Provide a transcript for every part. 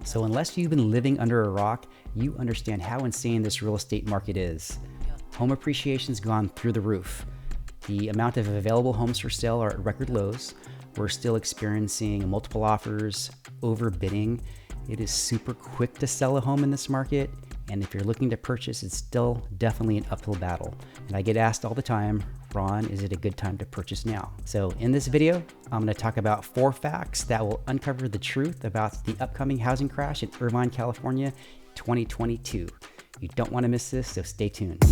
So unless you've been living under a rock, you understand how insane this real estate market is. Home appreciation's gone through the roof. The amount of available homes for sale are at record lows. We're still experiencing multiple offers, overbidding. It is super quick to sell a home in this market. And if you're looking to purchase, it's still definitely an uphill battle. And I get asked all the time, Ron, is it a good time to purchase now? So in this video, I'm going to talk about 4 facts that will uncover the truth about the upcoming housing crash in Irvine, California, 2022. You don't want to miss this, so stay tuned.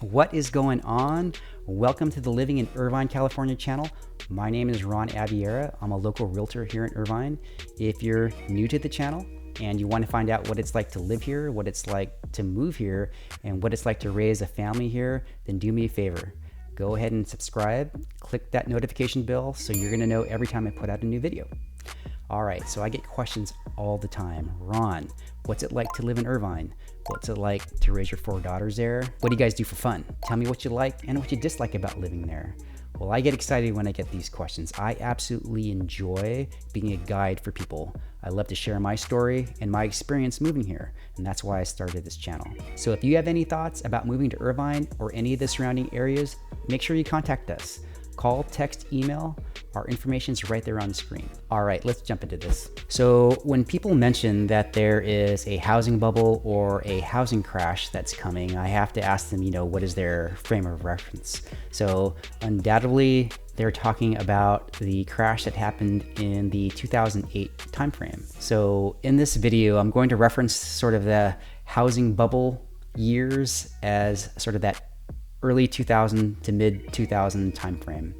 What is going on? Welcome to the Living in Irvine, California channel. My name is Ron Abiera. I'm a local realtor here in Irvine. If you're new to the channel and you want to find out what it's like to live here, what it's like to move here, and what it's like to raise a family here, then do me a favor. Go ahead and subscribe, click that notification bell so you're going to know every time I put out a new video. All right, so I get questions all the time. Ron, what's it like to live in Irvine? What's it like to raise your 4 daughters there? What do you guys do for fun? Tell me what you like and what you dislike about living there. Well, I get excited when I get these questions. I absolutely enjoy being a guide for people. I love to share my story and my experience moving here, and that's why I started this channel. So if you have any thoughts about moving to Irvine or any of the surrounding areas, make sure you contact us. Call, text, email. Our information's right there on the screen. All right, let's jump into this. So when people mention that there is a housing bubble or a housing crash that's coming, I have to ask them, what is their frame of reference? So undoubtedly, they're talking about the crash that happened in the 2008 timeframe. So in this video, I'm going to reference sort of the housing bubble years as sort of that early 2000 to mid 2000 timeframe.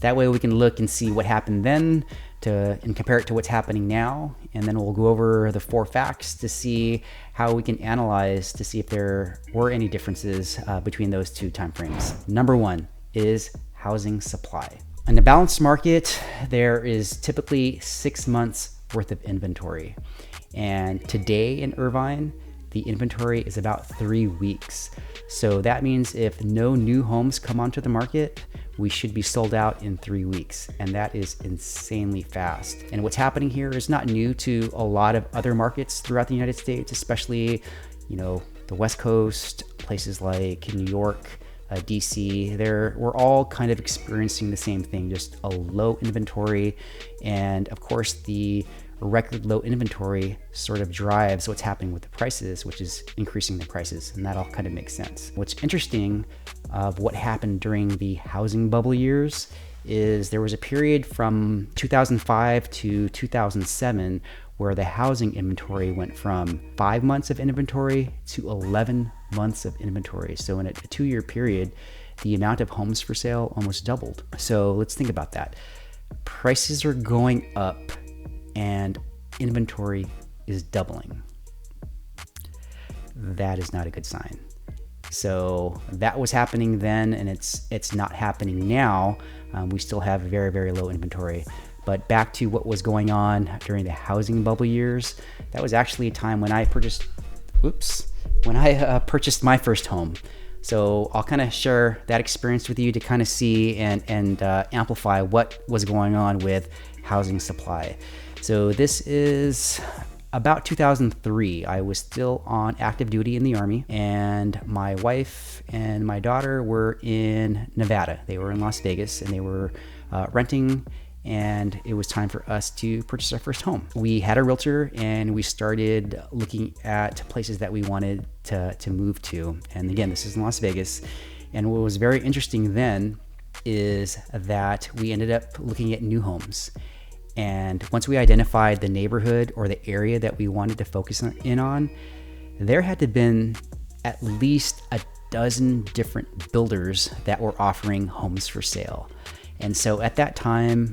That way we can look and see what happened then and compare it to what's happening now. And then we'll go over the 4 facts to see how we can analyze to see if there were any differences between those 2 timeframes. Number 1 is housing supply. In a balanced market, there is typically 6 months worth of inventory. And today in Irvine, the inventory is about 3 weeks. So that means if no new homes come onto the market, we should be sold out in 3 weeks. And that is insanely fast. And what's happening here is not new to a lot of other markets throughout the United States, especially, the West Coast, places like New York, DC. We're all kind of experiencing the same thing, just a low inventory. And of course, the record low inventory sort of drives what's happening with the prices, which is increasing the prices, and that all kind of makes sense. What's interesting of what happened during the housing bubble years is there was a period from 2005 to 2007 where the housing inventory went from 5 months of inventory to 11 months of inventory. So in a 2-year period, the amount of homes for sale almost doubled. So let's think about that. Prices are going up and inventory is doubling. That is not a good sign. So that was happening then, and it's not happening now. We still have very, very low inventory. But back to what was going on during the housing bubble years, that was actually a time when I purchased my first home. So I'll kind of share that experience with you to kind of see and amplify what was going on with housing supply. So this is about 2003. I was still on active duty in the Army, and my wife and my daughter were in Nevada. They were in Las Vegas, and they were renting, and it was time for us to purchase our first home. We had a realtor, and we started looking at places that we wanted to move to. And again, this is in Las Vegas. And what was very interesting then is that we ended up looking at new homes. And once we identified the neighborhood or the area that we wanted to focus in on, there had to have been at least a dozen different builders that were offering homes for sale. And so at that time,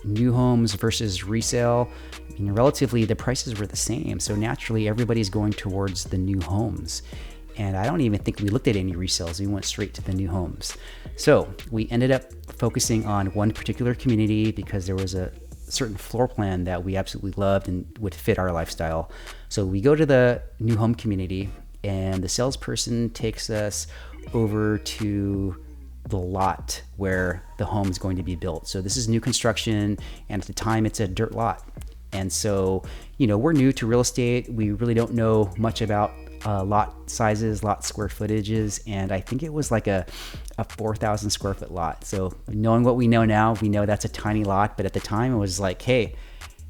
new homes versus resale, relatively the prices were the same. So naturally, everybody's going towards the new homes. And I don't even think we looked at any resales. We went straight to the new homes. So we ended up focusing on one particular community because there was a certain floor plan that we absolutely loved and would fit our lifestyle. So we go to the new home community, and the salesperson takes us over to the lot where the home is going to be built. So this is new construction, and at the time it's a dirt lot. And so, we're new to real estate. We really don't know much about lot sizes, lot square footages, and I think it was like a 4,000 square foot lot. So knowing what we know now, we know that's a tiny lot, but at the time it was like, hey,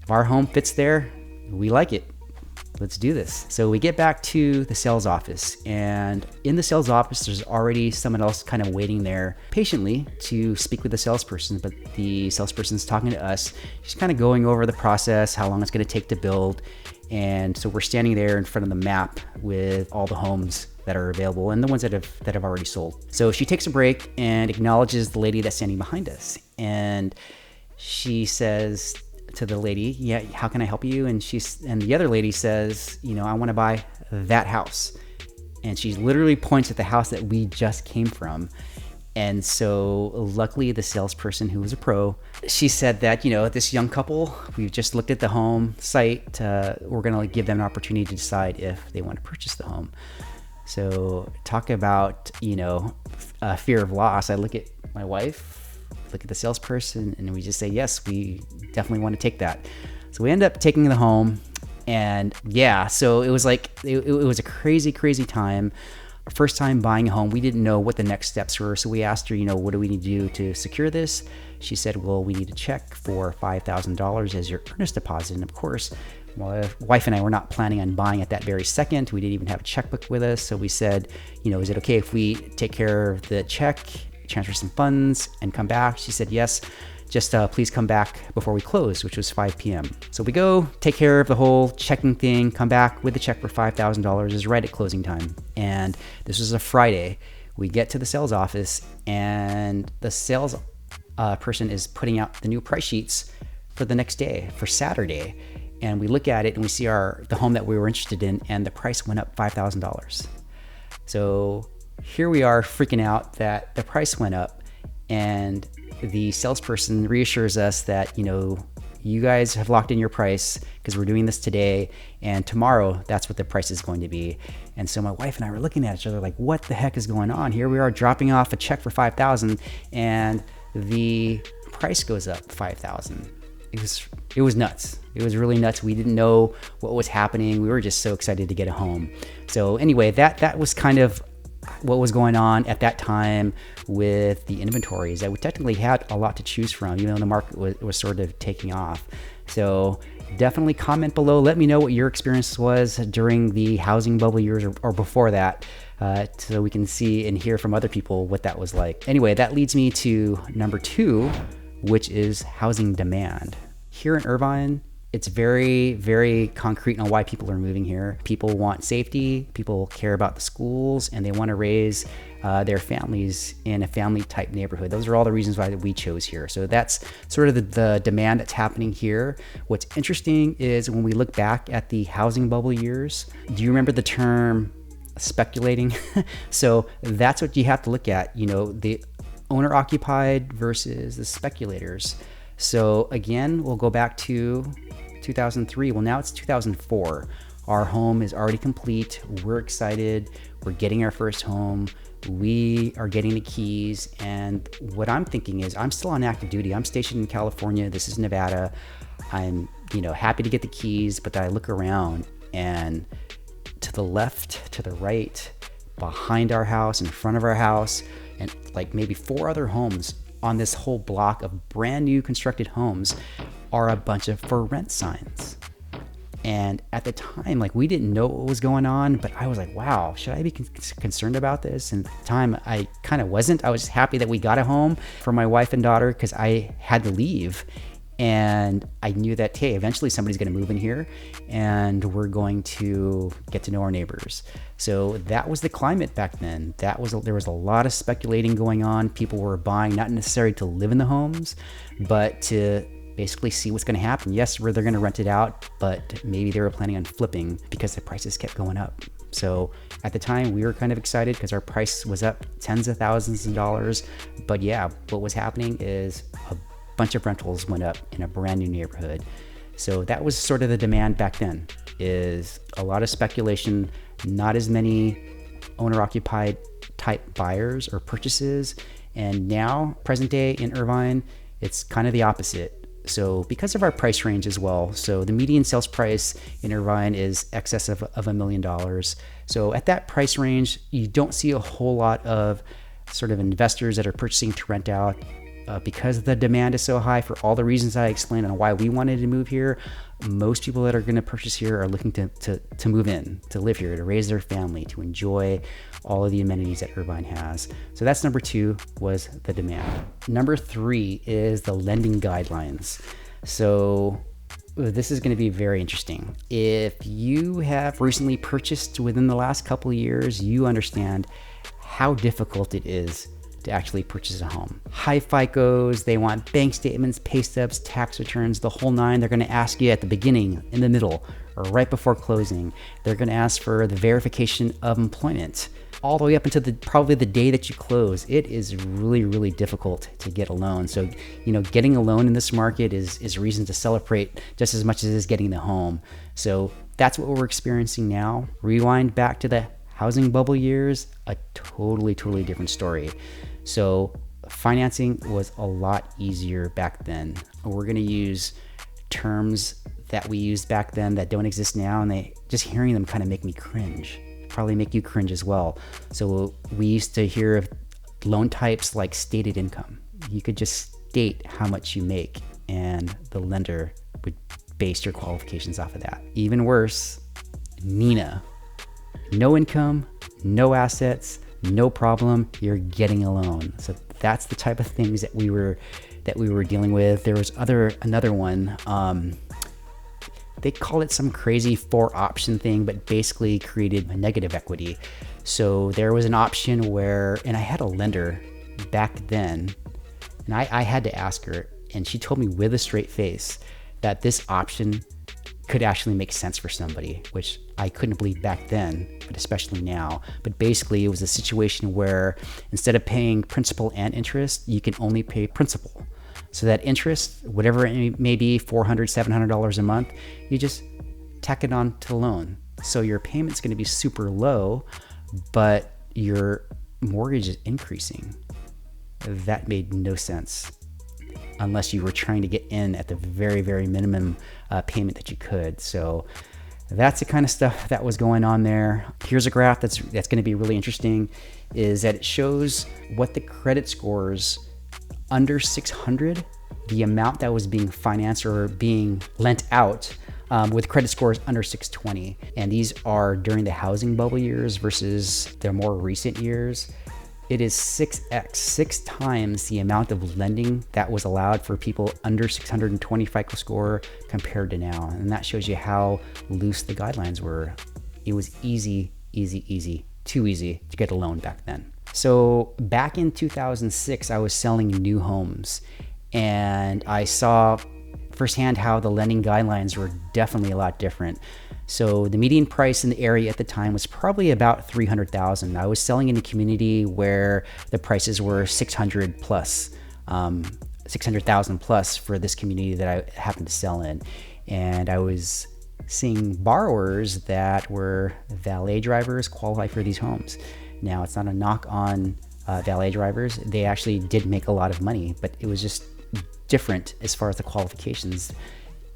if our home fits there, we like it. Let's do this. So we get back to the sales office, and in the sales office, there's already someone else kind of waiting there patiently to speak with the salesperson, but the salesperson's talking to us. She's kind of going over the process, how long it's going to take to build. And so we're standing there in front of the map with all the homes that are available and the ones that have already sold. So she takes a break and acknowledges the lady that's standing behind us. And she says to the lady, yeah, how can I help you? And the other lady says, I want to buy that house. And she literally points at the house that we just came from. And so luckily the salesperson, who was a pro, she said that, this young couple, we've just looked at the home site. We're going to give them an opportunity to decide if they want to purchase the home. So talk about, fear of loss. I look at my wife, look at the salesperson, and we just say, yes, we definitely want to take that. So we end up taking the home, and so it was like, it was a crazy, crazy time. First time buying a home, we didn't know what the next steps were. So we asked her, what do we need to do to secure this? She said, well, we need a check for $5,000 as your earnest deposit. And of course, my wife and I were not planning on buying at that very second. We didn't even have a checkbook with us. So we said, is it okay if we take care of the check, transfer some funds, and come back? She said, yes. Just please come back before we close, which was 5 p.m. So we go take care of the whole checking thing, come back with the check for $5,000 is right at closing time. And this was a Friday. We get to the sales office, and the sales person is putting out the new price sheets for the next day, for Saturday. And we look at it and we see the home that we were interested in, and the price went up $5,000. So here we are freaking out that the price went up, and the salesperson reassures us that, you guys have locked in your price because we're doing this today, and tomorrow that's what the price is going to be. And so my wife and I were looking at each other like, what the heck is going on? Here we are dropping off a check for $5,000 and the price goes up $5,000. It was nuts. It was really nuts. We didn't know what was happening. We were just so excited to get a home. So anyway, that was kind of what was going on at that time with the inventories, that we technically had a lot to choose from, even though the market was sort of taking off. So definitely comment below. Let me know what your experience was during the housing bubble years or before that, so we can see and hear from other people what that was like. Anyway, that leads me to number 2, which is housing demand. Here in Irvine, it's very, very concrete on why people are moving here. People want safety, people care about the schools, and they want to raise their families in a family type neighborhood. Those are all the reasons why we chose here. So that's sort of the demand that's happening here. What's interesting is when we look back at the housing bubble years, do you remember the term speculating? So that's what you have to look at, the owner occupied versus the speculators. So again, we'll go back to 2003. Well, now it's 2004. Our home is already complete. We're excited. We're getting our first home. We are getting the keys. And what I'm thinking is I'm still on active duty. I'm stationed in California. This is Nevada. I'm, happy to get the keys, but then I look around, and to the left, to the right, behind our house, in front of our house, and like maybe 4 other homes on this whole block of brand new constructed homes are a bunch of for rent signs. And at the time, we didn't know what was going on, but I was like, wow, should I be concerned about this? And at the time, I kind of wasn't. I was just happy that we got a home for my wife and daughter because I had to leave. And I knew that, hey, eventually somebody's going to move in here and we're going to get to know our neighbors. So that was the climate back then. There was a lot of speculating going on. People were buying not necessarily to live in the homes, but to basically see what's going to happen. Yes, they're going to rent it out, but maybe they were planning on flipping because the prices kept going up. So at the time, we were kind of excited because our price was up tens of thousands of dollars. But yeah, what was happening is a bunch of rentals went up in a brand new neighborhood. So that was sort of the demand back then, is a lot of speculation, not as many owner-occupied type buyers or purchases. And now, present day in Irvine, it's kind of the opposite. So because of our price range as well, so the median sales price in Irvine is excess of $1 million. So at that price range, you don't see a whole lot of sort of investors that are purchasing to rent out. Because the demand is so high for all the reasons I explained on why we wanted to move here, most people that are going to purchase here are looking to move in, to live here, to raise their family, to enjoy all of the amenities that Irvine has. So that's number 2, was the demand. Number 3 is the lending guidelines. So this is going to be very interesting. If you have recently purchased within the last couple of years, you understand how difficult it is to actually purchase a home. High FICOs, they want bank statements, pay stubs, tax returns, the whole nine. They're going to ask you at the beginning, in the middle, or right before closing. They're going to ask for the verification of employment, all the way up until probably the day that you close. It is really, really difficult to get a loan. So, getting a loan in this market is a reason to celebrate just as much as it is getting the home. So that's what we're experiencing now. Rewind back to the housing bubble years, a totally different story. So financing was a lot easier back then. We're going to use terms that we used back then that don't exist now, and just hearing them kind of make me cringe. Probably make you cringe as well. So we used to hear of loan types like stated income. You could just state how much you make, and the lender would base your qualifications off of that. Even worse, Nina. No income, no assets, no problem, you're getting a loan. So that's the type of things that we were dealing with. There was another one. They call it some crazy 4-option thing, but basically created a negative equity. So there was an option where, and I had a lender back then, and I had to ask her, and she told me with a straight face that this option could actually make sense for somebody, which I couldn't believe back then, but especially now. But basically, it was a situation where instead of paying principal and interest, you can only pay principal. So that interest, whatever it may be, $400, $700 a month, you just tack it on to the loan. So your payment's going to be super low, but your mortgage is increasing. That made no sense, unless you were trying to get in at the very, very minimum payment that you could. So that's the kind of stuff that was going on there. Here's a graph that's going to be really interesting, is that it shows what the credit scores under 600, the amount that was being financed or being lent out with credit scores under 620. And these are during the housing bubble years versus the more recent years. It is 6x, 6 times the amount of lending that was allowed for people under 620 FICO score compared to now. And that shows you how loose the guidelines were. It was easy, too easy to get a loan back then. So back in 2006, I was selling new homes, and I saw firsthand how the lending guidelines were definitely a lot different. So the median price in the area at the time was probably about $300,000. I was selling in a community where the prices were 600 plus, 600,000 plus for this community that I happened to sell in. And I was seeing borrowers that were valet drivers qualify for these homes. Now, it's not a knock on valet drivers. They actually did make a lot of money, but it was just different as far as the qualifications.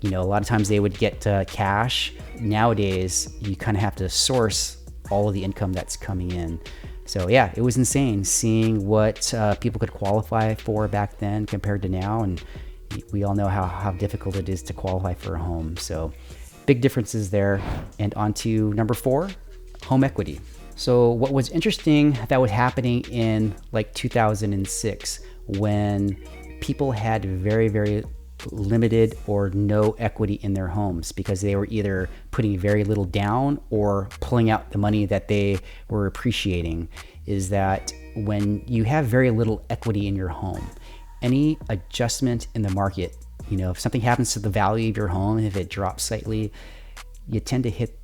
A lot of times they would get cash. Nowadays, you kind of have to source all of the income that's coming in. So yeah, it was insane seeing what people could qualify for back then compared to now. And we all know how difficult it is to qualify for a home. So big differences there. And on to number 4, home equity. So what was interesting that was happening in like 2006, when people had very, very limited or no equity in their homes because they were either putting very little down or pulling out the money that they were appreciating, is that when you have very little equity in your home, any adjustment in the market, if something happens to the value of your home, if it drops slightly, you tend to hit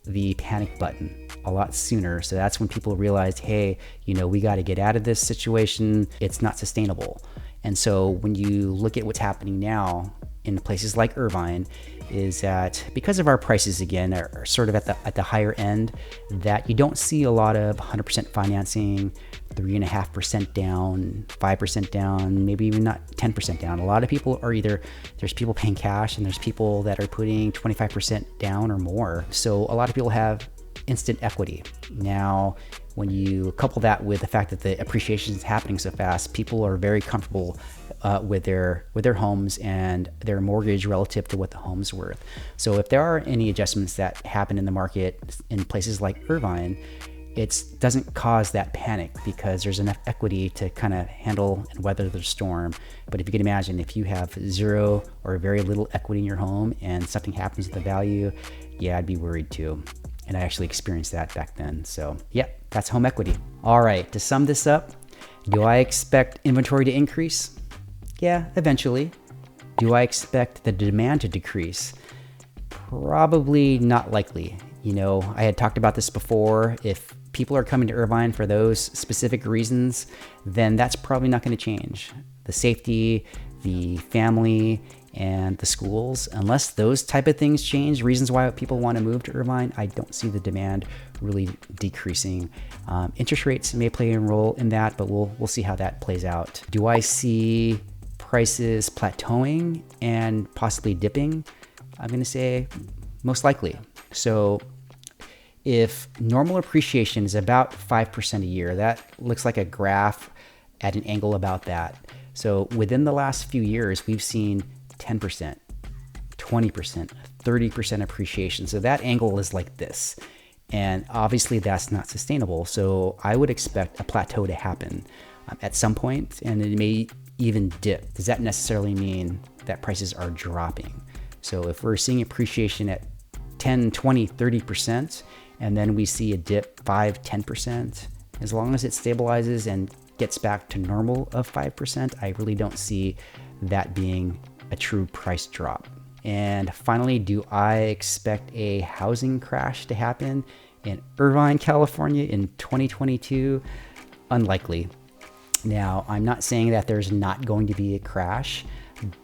the panic button a lot sooner. So that's when people realized, hey, we got to get out of this situation. It's not sustainable. And so when you look at what's happening now in places like Irvine, is that because of our prices again are sort of at the higher end, that you don't see a lot of 100% financing, 3.5% down, 5% down, maybe even not 10% down. A lot of people are there's people paying cash and there's people that are putting 25% down or more. So a lot of people have instant equity. Now, when you couple that with the fact that the appreciation is happening so fast, people are very comfortable with their homes and their mortgage relative to what the home's worth. So if there are any adjustments that happen in the market in places like Irvine, it doesn't cause that panic because there's enough equity to kind of handle and weather the storm. But if you can imagine, if you have zero or very little equity in your home and something happens to the value, yeah, I'd be worried too. And I actually experienced that back then. So yeah, that's home equity. All right, to sum this up, do I expect inventory to increase? Yeah, eventually. Do I expect the demand to decrease? Probably not likely. You know, I had talked about this before. If people are coming to Irvine for those specific reasons, then that's probably not going to change. The safety, the family, and the schools, unless those type of things change, reasons why people want to move to Irvine, I don't see the demand really decreasing. Interest rates may play a role in that, but we'll see how that plays out. Do I see prices plateauing and possibly dipping? I'm going to say most likely. So if normal appreciation is about 5% a year, that looks like a graph at an angle about that. So within the last few years, we've seen 10%, 20%, 30% appreciation. So that angle is like this. And obviously that's not sustainable. So I would expect a plateau to happen at some point, and it may even dip. Does that necessarily mean that prices are dropping? So if we're seeing appreciation at 10, 20, 30%, and then we see a dip 5, 10%, as long as it stabilizes and gets back to normal of 5%, I really don't see that being a true price drop. And finally, do I expect a housing crash to happen in Irvine, California in 2022? Unlikely. Now, I'm not saying that there's not going to be a crash,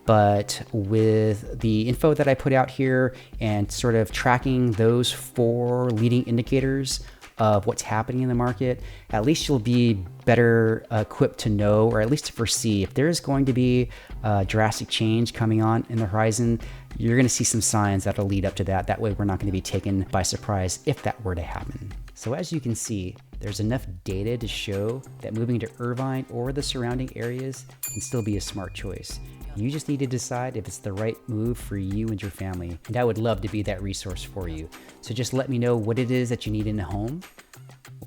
but with the info that I put out here and sort of tracking those 4 leading indicators of what's happening in the market, at least you'll be better equipped to know, or at least to foresee, if there's going to be a drastic change coming on in the horizon. You're going to see some signs that'll lead up to that. That way we're not going to be taken by surprise if that were to happen. So as you can see, there's enough data to show that moving to Irvine or the surrounding areas can still be a smart choice. You just need to decide if it's the right move for you and your family. And I would love to be that resource for you. So just let me know what it is that you need in a home,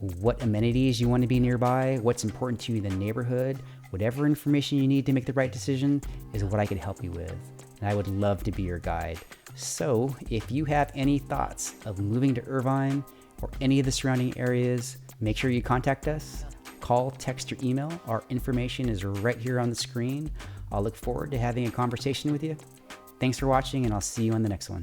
what amenities you want to be nearby, what's important to you in the neighborhood. Whatever information you need to make the right decision is what I can help you with. And I would love to be your guide. So if you have any thoughts of moving to Irvine or any of the surrounding areas, make sure you contact us. Call, text, or email. Our information is right here on the screen. I'll look forward to having a conversation with you. Thanks for watching, and I'll see you on the next one.